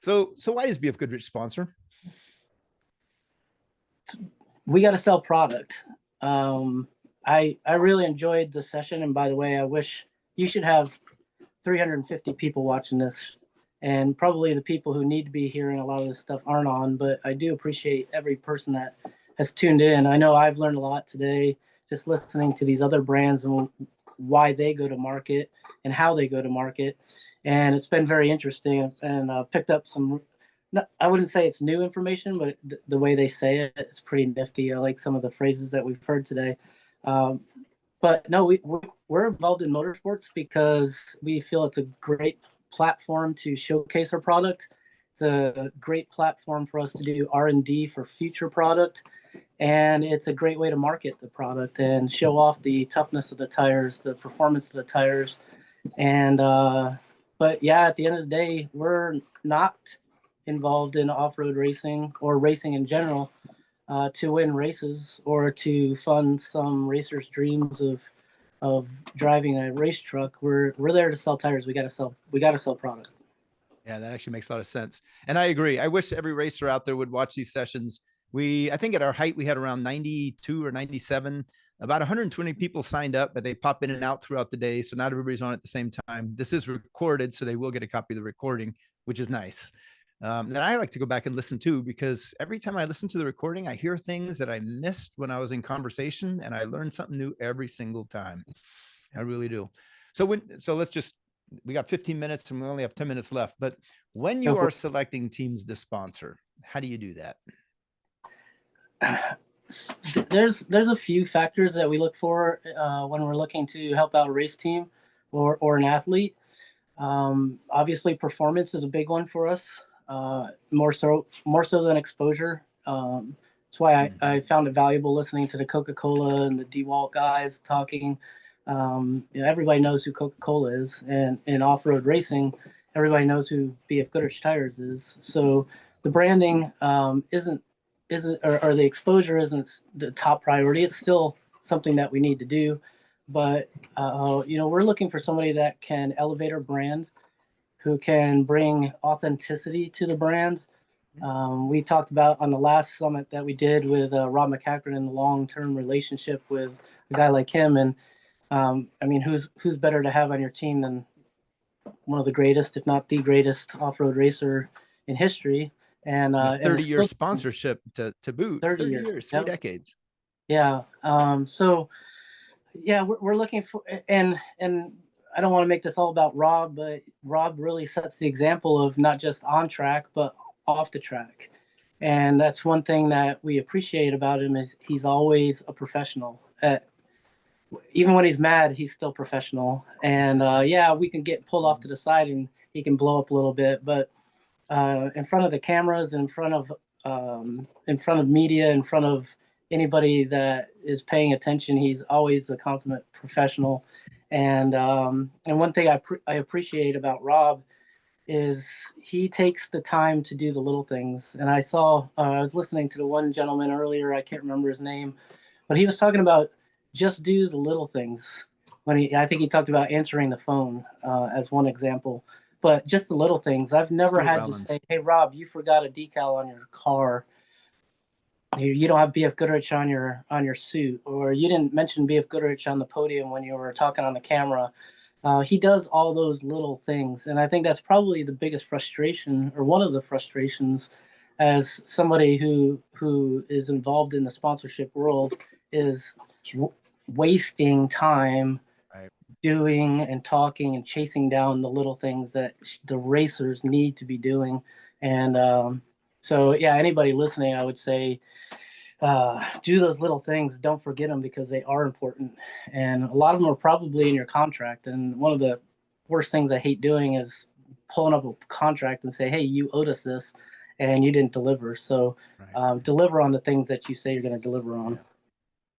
So why does BF Goodrich sponsor? We got to sell product. I really enjoyed the session, and by the way, I wish you should have 350 people watching this, and probably the people who need to be hearing a lot of this stuff aren't on, but I do appreciate every person that has tuned in. I know I've learned a lot today just listening to these other brands and why they go to market and how they go to market, and it's been very interesting, and picked up some, I wouldn't say it's new information, but the way they say it, it's pretty nifty. I like some of the phrases that we've heard today. Um, but no, we're involved in motorsports because we feel it's a great platform to showcase our product. It's a great platform for us to do R&D for future product, and it's a great way to market the product and show off the toughness of the tires, the performance of the tires. And but yeah, at the end of the day, we're not involved in off-road racing or racing in general to win races or to fund some racers' dreams of driving a race truck. We're there to sell tires. We got to sell product. Yeah, that actually makes a lot of sense. And I agree. I wish every racer out there would watch these sessions. I think at our height, we had around 92 or 97, about 120 people signed up, but they pop in and out throughout the day. So not everybody's on at the same time. This is recorded, so they will get a copy of the recording, which is nice. And I like to go back and listen too, because every time I listen to the recording, I hear things that I missed when I was in conversation, and I learn something new every single time. I really do. So we got 15 minutes and we only have 10 minutes left, but when you are selecting teams to sponsor, how do you do that? There's a few factors that we look for when we're looking to help out a race team or an athlete. Obviously, performance is a big one for us, more so than exposure. That's why I found it valuable listening to the Coca-Cola and the DeWalt guys talking. Everybody knows who Coca-Cola is, and in off-road racing, everybody knows who BF Goodrich Tires is. So the branding isn't or the exposure isn't the top priority. It's still something that we need to do, but we're looking for somebody that can elevate our brand, who can bring authenticity to the brand. We talked about on the last summit that we did with Rob McCackern and the long-term relationship with a guy like him. And I mean, who's better to have on your team than one of the greatest, if not the greatest, off-road racer in history? And 30-year sponsorship to boot. 30 years, 3 decades. Yeah. So yeah, we're looking for, and I don't want to make this all about Rob, but Rob really sets the example of not just on track, but off the track. And that's one thing that we appreciate about him is he's always a professional. Even when he's mad, he's still professional. And yeah, we can get pulled off to the side and he can blow up a little bit, but in front of the cameras, in front of media, in front of anybody that is paying attention, he's always a consummate professional. And one thing I appreciate about Rob is he takes the time to do the little things. And I was listening to the one gentleman earlier, I can't remember his name, but he was talking about just do the little things. I think he talked about answering the phone as one example, but just the little things. I've never had to say, "Hey, Rob, you forgot a decal on your car. You don't have BF Goodrich on your suit," or "You didn't mention BF Goodrich on the podium when you were talking on the camera." He does all those little things, and I think that's probably the biggest frustration, or one of the frustrations, as somebody who is involved in the sponsorship world, is wasting time doing and talking and chasing down the little things that the racers need to be doing. And so yeah, anybody listening, I would say do those little things. Don't forget them, because they are important, and a lot of them are probably in your contract. And one of the worst things I hate doing is pulling up a contract and say, "Hey, you owed us this and you didn't deliver." So deliver on the things that you say you're going to deliver on.